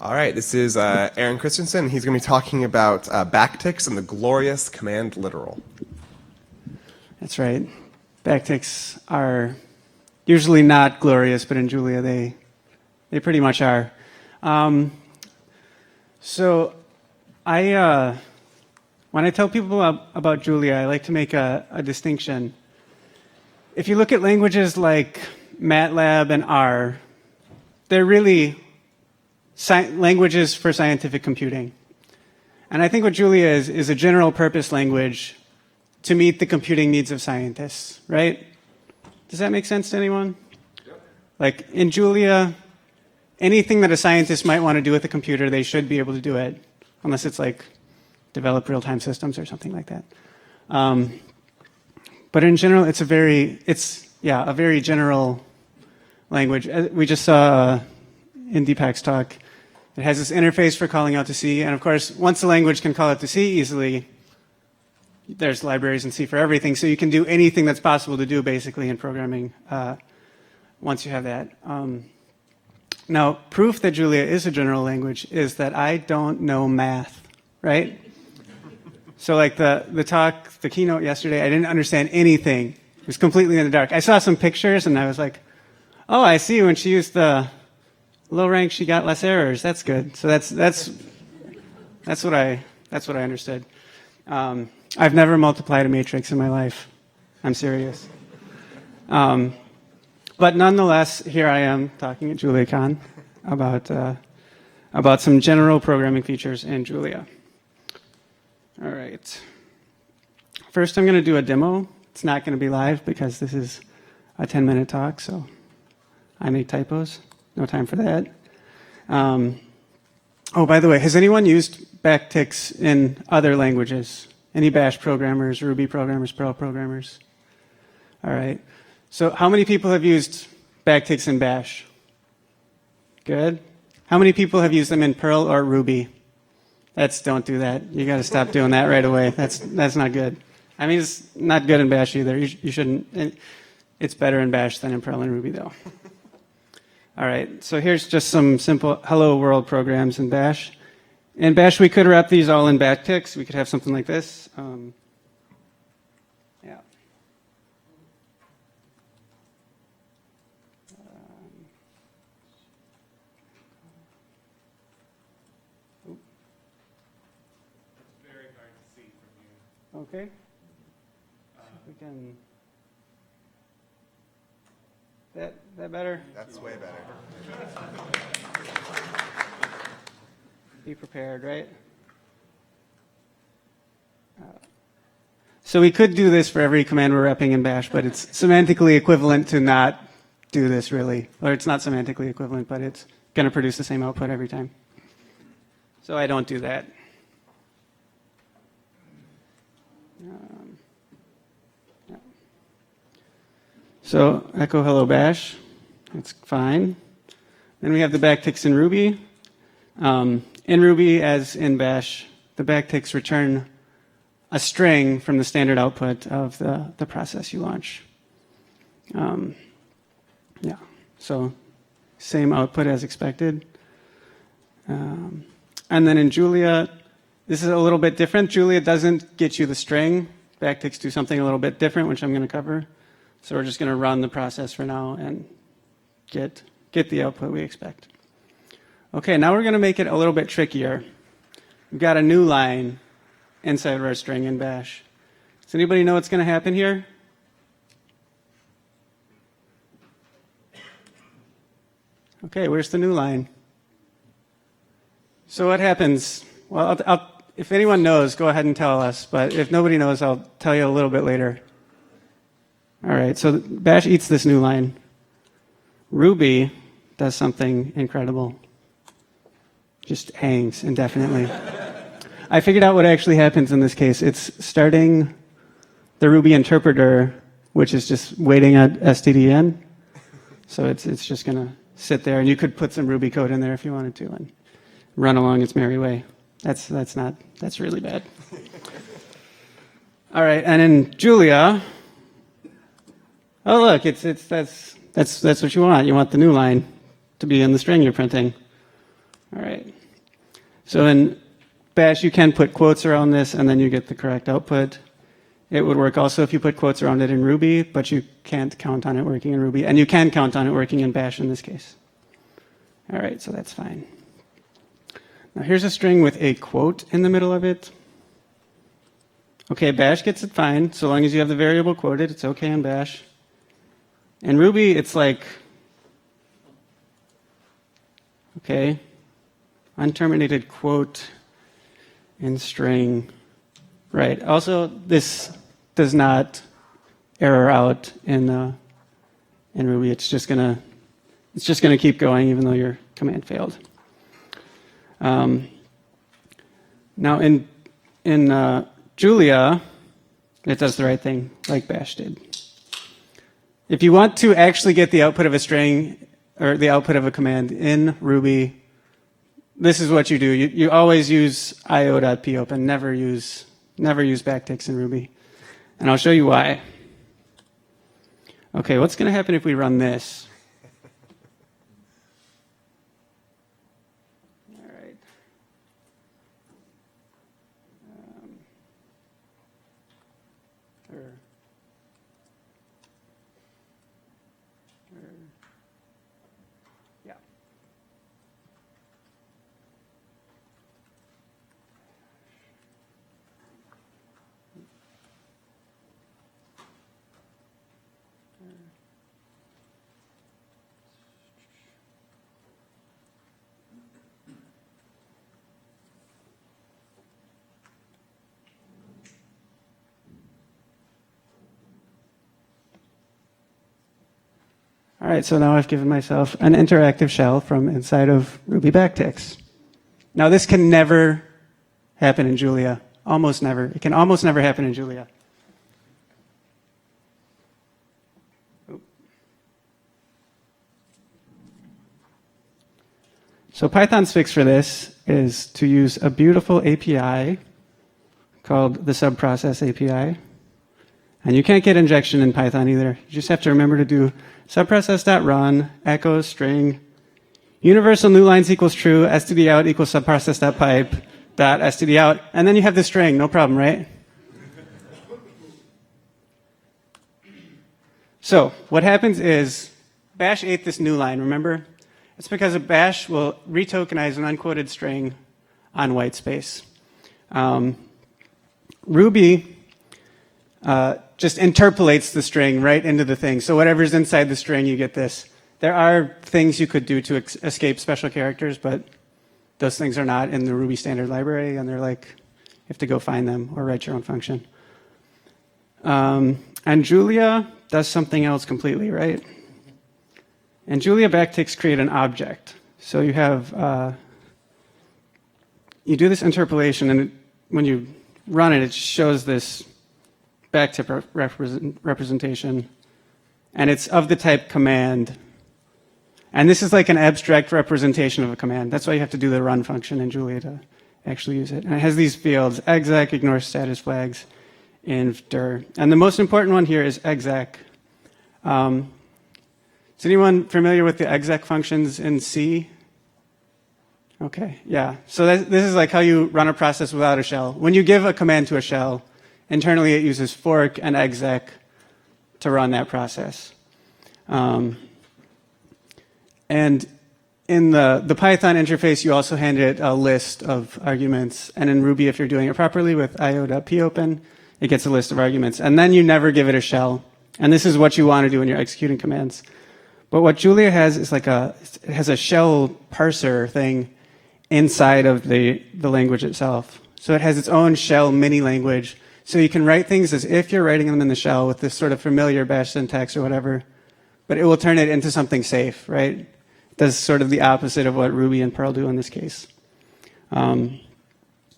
All right, this is Aaron Christianson. He's going to be talking about backticks and the glorious command literal. That's right. Backticks are usually not glorious, but in Julia they pretty much are. So when I tell people about Julia, I like to make a distinction. If you look at languages like MATLAB and R, they're really languages for scientific computing. And I think what Julia is a general purpose language to meet the computing needs of scientists, right? Does that make sense to anyone? Yep. Like in Julia, anything that a scientist might want to do with a computer, they should be able to do it, unless it's like develop real-time systems or something like that. But in general, it's a very general language. We just saw in Deepak's talk, it has this interface for calling out to C, and of course, once the language can call out to C easily, there's libraries in C for everything, so you can do anything that's possible to do basically in programming once you have that. Now, proof that Julia is a general language is that I don't know math, right? So like the keynote yesterday, I didn't understand anything. It was completely in the dark. I saw some pictures and I was like, oh, I see, when she used the low rank, she got less errors. That's good. So that's what I understood. I've never multiplied a matrix in my life. I'm serious. But nonetheless, here I am talking at JuliaCon about some general programming features in Julia. All right. First, I'm going to do a demo. It's not going to be live because this is a 10-minute talk, so I make typos. No time for that. Oh, by the way, has anyone used backticks in other languages? Any Bash programmers, Ruby programmers, Perl programmers? All right. So how many people have used backticks in Bash? Good. How many people have used them in Perl or Ruby? Don't do that. You got to stop doing that right away. That's not good. I mean, it's not good in Bash either. You shouldn't. It's better in Bash than in Perl and Ruby, though. All right. So here's just some simple hello world programs in Bash. In Bash, we could wrap these all in backticks. We could have something like this. Yeah. Okay. We can. That better? That's way better. Be prepared, right? So we could do this for every command we're wrapping in Bash, but it's semantically equivalent to not do this really. Or it's not semantically equivalent, but it's going to produce the same output every time. So I don't do that. Yeah. So echo hello bash, that's fine. Then we have the backticks in Ruby. In Ruby, as in Bash, the backticks return a string from the standard output of the process you launch. Yeah, so same output as expected. And then in Julia, this is a little bit different. Julia doesn't get you the string. Backticks do something a little bit different, which I'm going to cover. So we're just going to run the process for now and get the output we expect. Okay, now we're going to make it a little bit trickier. We've got a new line inside of our string in Bash. Does anybody know what's going to happen here? Okay, where's the new line? So what happens? Well, if anyone knows, go ahead and tell us. But if nobody knows, I'll tell you a little bit later. All right, so Bash eats this new line. Ruby does something incredible. Just hangs indefinitely. I figured out what actually happens in this case. It's starting the Ruby interpreter, which is just waiting at stdin. So it's just going to sit there, and you could put some Ruby code in there if you wanted to and run along its merry way. That's really bad. All right, and in Julia, oh look, that's what you want. You want the new line to be in the string you're printing. All right. So in Bash, you can put quotes around this, and then you get the correct output. It would work also if you put quotes around it in Ruby, but you can't count on it working in Ruby. And you can count on it working in Bash in this case. All right, so that's fine. Now here's a string with a quote in the middle of it. Okay, Bash gets it fine. So long as you have the variable quoted, it's okay in Bash. In Ruby, it's like, okay, unterminated quote in string. Right. Also, this does not error out in Ruby. It's just gonna keep going even though your command failed. Now in Julia, it does the right thing, like Bash did. If you want to actually get the output of a string or the output of a command in Ruby, this is what you do. You always use io.popen, never use backticks in Ruby. And I'll show you why. Okay, what's going to happen if we run this? All right. Yeah. All right, so now I've given myself an interactive shell from inside of Ruby Backticks. Now this can never happen in Julia. Almost never. It can almost never happen in Julia. So Python's fix for this is to use a beautiful API called the subprocess API. And you can't get injection in Python either. You just have to remember to do subprocess.run, echo string, universal new lines equals true, stdout equals subprocess.pipe, dot stdout, and then you have the string, no problem, right? So what happens is Bash ate this new line, remember? It's because a Bash will retokenize an unquoted string on white space. Ruby just interpolates the string right into the thing. So whatever's inside the string, you get this. There are things you could do to escape special characters, but those things are not in the Ruby standard library, and they're like, you have to go find them or write your own function. And Julia does something else completely, right? And Julia backticks create an object. So you have, you do this interpolation, and when you run it, it shows this backtip representation, and it's of the type command. And this is like an abstract representation of a command. That's why you have to do the run function in Julia to actually use it. And it has these fields: exec, ignore status flags, inv, dir. And the most important one here is exec. Is anyone familiar with the exec functions in C? Okay, yeah. So this is like how you run a process without a shell. When you give a command to a shell, internally it uses fork and exec to run that process. And in the Python interface, you also hand it a list of arguments. And in Ruby, if you're doing it properly with io.popen, it gets a list of arguments. And then you never give it a shell. And this is what you want to do when you're executing commands. But what Julia has is like it has a shell parser thing inside of the language itself. So it has its own shell mini language. So you can write things as if you're writing them in the shell with this sort of familiar bash syntax or whatever, but it will turn it into something safe, right? It does sort of the opposite of what Ruby and Perl do in this case. Now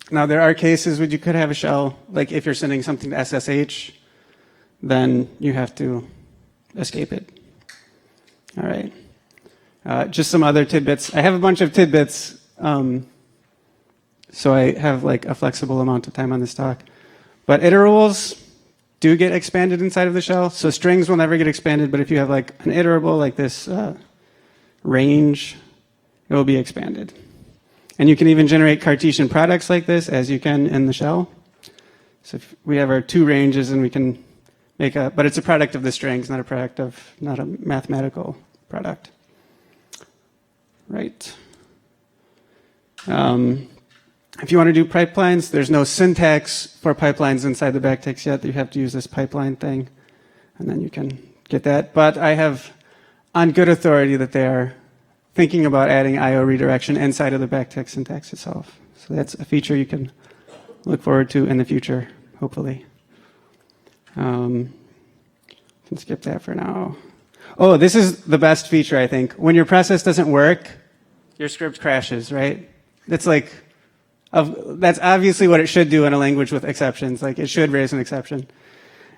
there are cases where you could have a shell, like if you're sending something to SSH, then you have to escape it. All right. Just some other tidbits. I have a bunch of tidbits, so I have like a flexible amount of time on this talk. But iterables do get expanded inside of the shell. So strings will never get expanded, but if you have like an iterable like this range, it will be expanded. And you can even generate Cartesian products like this, as you can in the shell. So if we have our two ranges, and we can make but it's a product of the strings, not a mathematical product. Right. If you want to do pipelines, there's no syntax for pipelines inside the backticks yet. You have to use this pipeline thing, and then you can get that. But I have on good authority that they are thinking about adding I/O redirection inside of the backtick syntax itself. So that's a feature you can look forward to in the future, hopefully. Can skip that for now. Oh, this is the best feature, I think. When your process doesn't work, your script crashes, right? That's that's obviously what it should do in a language with exceptions. Like, it should raise an exception.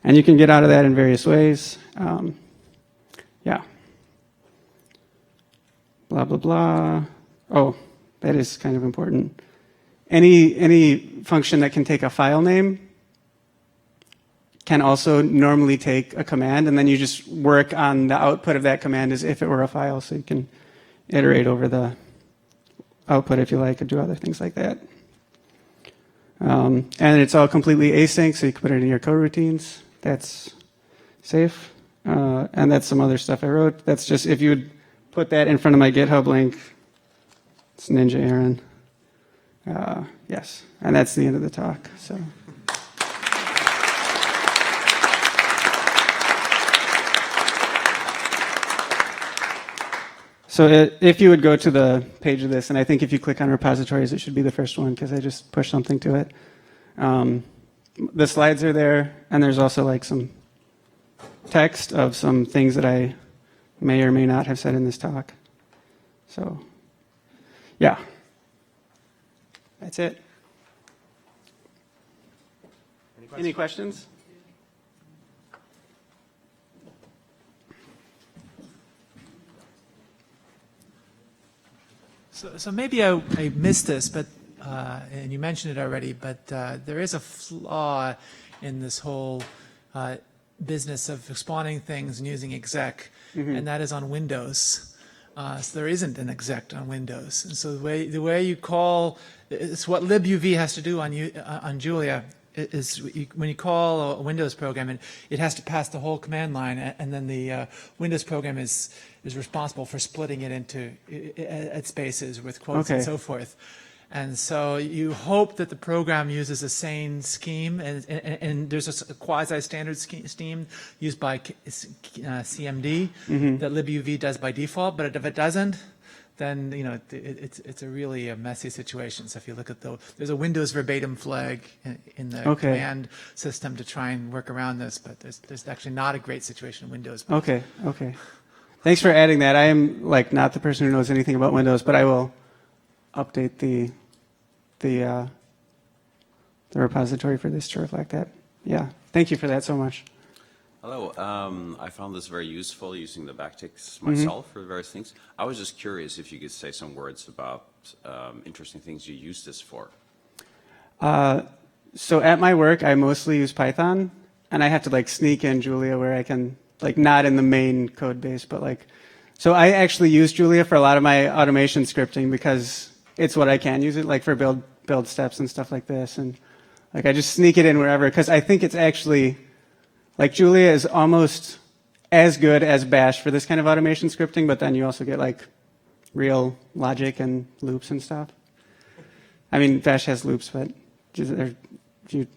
And you can get out of that in various ways. Yeah. Blah, blah, blah. Oh, that is kind of important. Any function that can take a file name can also normally take a command, and then you just work on the output of that command as if it were a file, so you can iterate over the output if you like, and do other things like that. And it's all completely async, so you can put it in your coroutines. That's safe. And that's some other stuff I wrote. That's just, if you would put that in front of my GitHub link, it's Ninja Aaron. Yes, and that's the end of the talk. So if you would go to the page of this, and I think if you click on repositories, it should be the first one, because I just pushed something to it. The slides are there, and there's also like some text of some things that I may or may not have said in this talk. So, yeah. That's it. Any questions? So maybe I missed this, but and you mentioned it already, but there is a flaw in this whole business of exporting things and using exec, and that is on Windows. So there isn't an exec on Windows, and so the way you call, it's what libuv has to do on Julia. Is when you call a Windows program, and it has to pass the whole command line, and then the Windows program is responsible for splitting it into at spaces with quotes and so forth. And so you hope that the program uses a sane scheme, and there's a quasi-standard scheme used by CMD that libuv does by default. But if it doesn't, then it's a really messy situation. So if you look at there's a Windows verbatim flag in the command system to try and work around this, but there's actually not a great situation in Windows. Okay. Thanks for adding that. I am not the person who knows anything about Windows, but I will update the repository for this to reflect that. Yeah. Thank you for that so much. Hello. I found this very useful using the backticks myself for various things. I was just curious if you could say some words about interesting things you use this for. So at my work, I mostly use Python, and I have to sneak in Julia where I can, not in the main code base, but so I actually use Julia for a lot of my automation scripting because it's what I can use it for build steps and stuff like this, and I just sneak it in wherever because I think it's actually. Julia is almost as good as Bash for this kind of automation scripting, but then you also get real logic and loops and stuff. I mean, Bash has loops, but you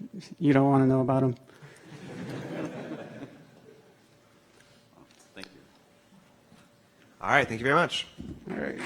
don't want to know about them. Thank you. All right, thank you very much. All right.